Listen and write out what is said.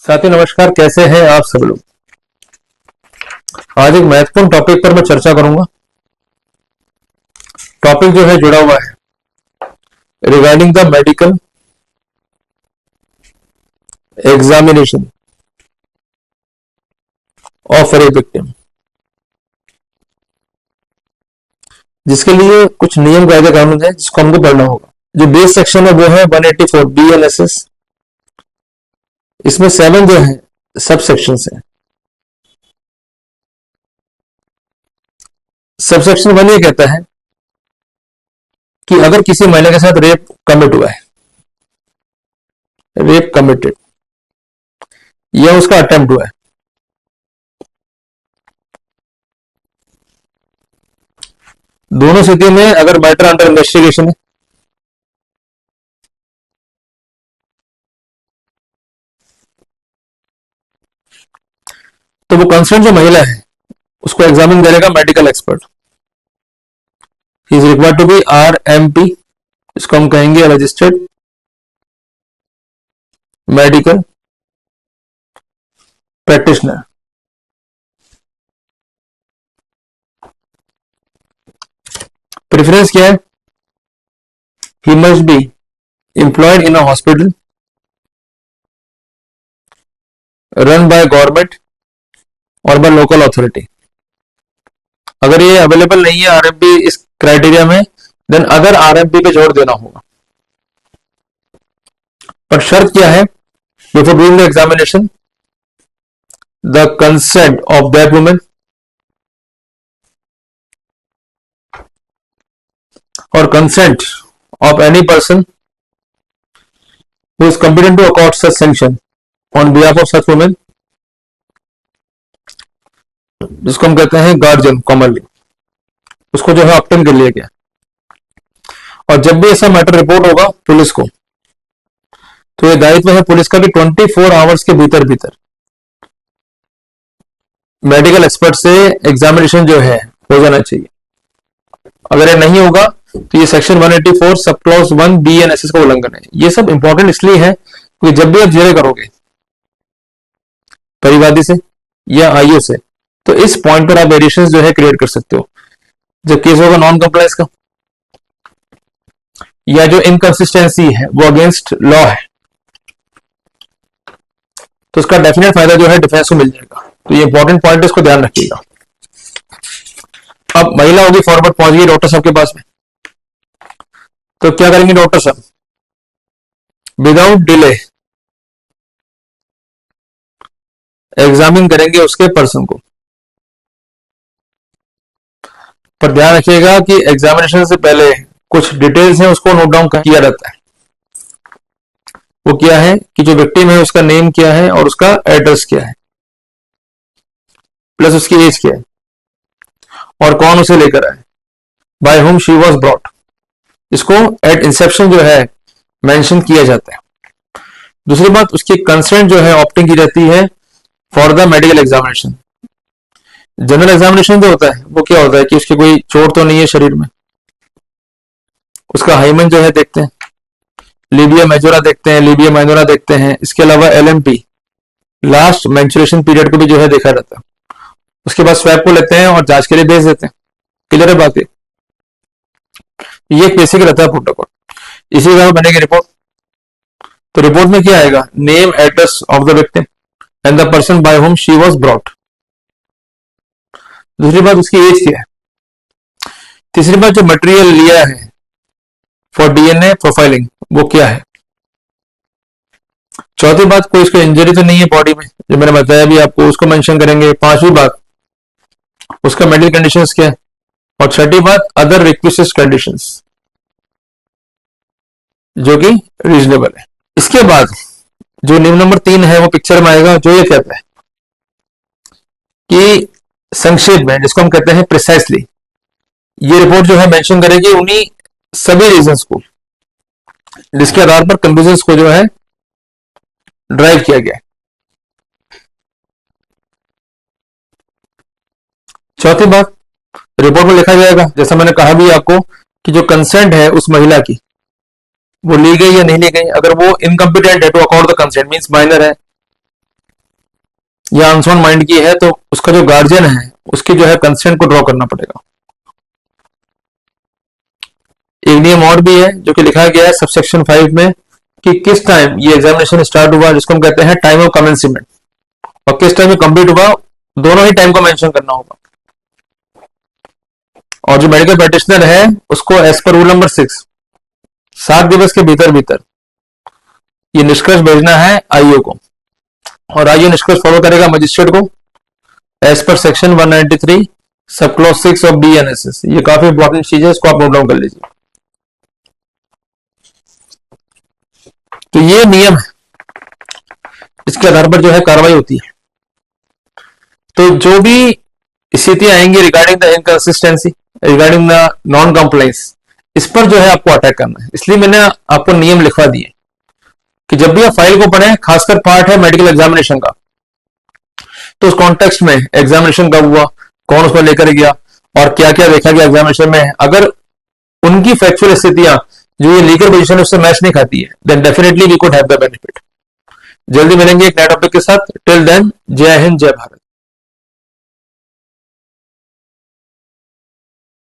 साथी नमस्कार, कैसे हैं आप सब लोग। आज एक महत्वपूर्ण टॉपिक पर मैं चर्चा करूंगा। टॉपिक जो है जुड़ा हुआ है regarding the medical examination of a victim, जिसके लिए कुछ नियम कायदे कानून है जिसको हमको पढ़ना होगा। जो बेस सेक्शन है वो है 184 BLSS। इसमें 7 जो है सब सेक्शंस हैं। सब सेक्शन 1 ये कहता है कि अगर किसी महिला के साथ रेप कमिट हुआ है, रेप कमिटेड या उसका अटेम्प्ट हुआ है, दोनों स्थिति में अगर मैटर अंडर इन्वेस्टिगेशन है, तो वो कंसर्न जो महिला है उसको एग्जामिन करेगा medical expert. He is required to be RMP, इसको हम कहेंगे रजिस्टर्ड मेडिकल प्रैक्टिशनर। प्रेफरेंस क्या है? He must be employed in a hospital run by government और बाय लोकल अथॉरिटी। अगर ये अवेलेबल नहीं है RMP इस क्राइटेरिया में, देन अगर RMP पे जोर देना होगा। पर शर्त क्या है? Before doing the examination the consent of that women or consent of any person who is competent to accord such sanction on behalf of such women, जिसको हम कहते हैं गार्जियन कॉमनली, उसको जो है ऑप्टेन कर लिया गया। और जब भी ऐसा मैटर रिपोर्ट होगा पुलिस को, तो ये दायित्व है पुलिस का कि 24 आवर्स के भीतर भीतर मेडिकल एक्सपर्ट से एग्जामिनेशन जो है हो जाना चाहिए। अगर ये नहीं होगा तो ये सेक्शन 184 सब क्लॉज 1 BNSS का उल्लंघन है। ये सब इंपॉर्टेंट इसलिए है कि जब भी आप जेरे करोगे परिवादी से या IO से, तो इस पॉइंट पर आप वेरिएशन जो है क्रिएट कर सकते हो। जब केस होगा नॉन कंप्लायंस का या जो इनकंसिस्टेंसी है वो अगेंस्ट लॉ है, तो उसका डेफिनेट फायदा जो है डिफेंस को मिल जाएगा। तो ये इंपॉर्टेंट पॉइंट है, इसको ध्यान रखिएगा। अब महिला होगी फॉरवर्ड पहुंच गई डॉक्टर साहब के पास में, तो क्या करेंगे डॉक्टर साहब? विदाउट डिले एग्जामिन करेंगे उसके पर्सन को। पर ध्यान रखिएगा कि एग्जामिनेशन से पहले कुछ डिटेल्स हैं उसको नोट डाउन किया रहता है। वो क्या है कि जो विक्टिम है उसका नेम क्या है और उसका एड्रेस क्या है, प्लस उसकी एज क्या है और कौन उसे लेकर आए, by whom she was brought. इसको एट इंसेप्शन जो है मेंशन किया जाता है। दूसरी बात, उसकी कंसेंट जो है ऑप्टिंग की जाती है for the medical examination. General examination जो होता है वो क्या होता है कि उसकी कोई चोट तो नहीं है शरीर में, उसका हाइमन जो है देखते हैं, लीबिया मेजोरा देखते हैं, लीबिया माइनोरा देखते हैं। इसके अलावा LMP लास्ट मेंस्ट्रुएशन पीरियड को भी जो है देखा जाता है। उसके बाद स्वैब को लेते हैं और जांच के लिए भेज देते हैं। क्लियर है बात? ये बेसिक रहता है प्रोटोकॉल। इसी तरह बनेगी रिपोर्ट। तो रिपोर्ट में क्या आएगा? Name address of the victim and the person by home she was brought. दूसरी बात, उसकी एज क्या है। तीसरी बात, जो मटेरियल लिया है फॉर DNA प्रोफाइलिंग वो क्या है। चौथी बात, कोई इसको इंजरी तो नहीं है बॉडी में, जो मैंने बताया भी आपको, उसको मेंशन करेंगे। पांचवी बात, उसका मेडिकल कंडीशंस क्या है। और छठी बात, अदर रिक्विजिट कंडीशंस जो कि रीजनेबल है। इसके बाद जो नियम नंबर 3 है वो पिक्चर में आएगा, जो ये कहता है कि संक्षेप में, जिसको हम कहते हैं प्रिसाइसली, ये रिपोर्ट जो है मेंशन करेगी उन्हीं सभी रीजंस को जिसके आधार पर कंक्लूजन्स को जो है ड्राइव किया गया है। चौथी बात, रिपोर्ट में लिखा जाएगा, जैसा मैंने कहा भी आपको, कि जो कंसेंट है उस महिला की वो ली गई या नहीं ली गई। अगर वो इनकम्पिटेंट है to accord the consent, means minor है, या अनसाउंड माइंड की है तो उसका जो गार्जियन है उसके जो है कंसेंट को ड्रॉ करना पड़ेगा। एक नियम और भी है जो कि लिखा गया है सबसेक्शन 5 में कि किस टाइम ये एग्जामिनेशन स्टार्ट हुआ, जिसको हम कहते हैं टाइम ऑफ कमेंसमेंट, और किस टाइम में कंप्लीट हुआ, दोनों ही टाइम को मेंशन करना होगा। और जो मेडिकल प्रैक्टिशनर है उसको एज पर रूल नंबर 6 7 दिवस के भीतर भीतर ये निष्कर्ष भेजना है आईओ को, और आईओ निष्कर्ष फॉलो करेगा मजिस्ट्रेट को as per section 193 sub clause 6 of BNSS। ये काफी इंपॉर्टेंट चीज है, इसको आप नोट डाउन कर लीजिए। तो ये नियम है, इसके आधार पर जो है कार्रवाई होती है। तो जो भी स्थितियां आएंगी regarding the inconsistency, regarding the non compliance, इस पर जो है आपको अटैक करना है। इसलिए मैंने आपको नियम लिखवा दिए कि जब भी आप फाइल को पढ़ें, खासकर पार्ट है मेडिकल एग्जामिनेशन का, तो उस कॉन्टेक्स्ट में एग्जामिनेशन कब हुआ, कौन उसको लेकर गया और क्या क्या देखा गया एग्जामिनेशन में, अगर उनकी फैक्चुअल स्थितियां जो ये लीगल पोजीशन उससे मैच नहीं खाती है, then definitely we could have the benefit. जल्दी मिलेंगे एक नए टॉपिक के साथ। टिल देन, जय हिंद, जय भारत।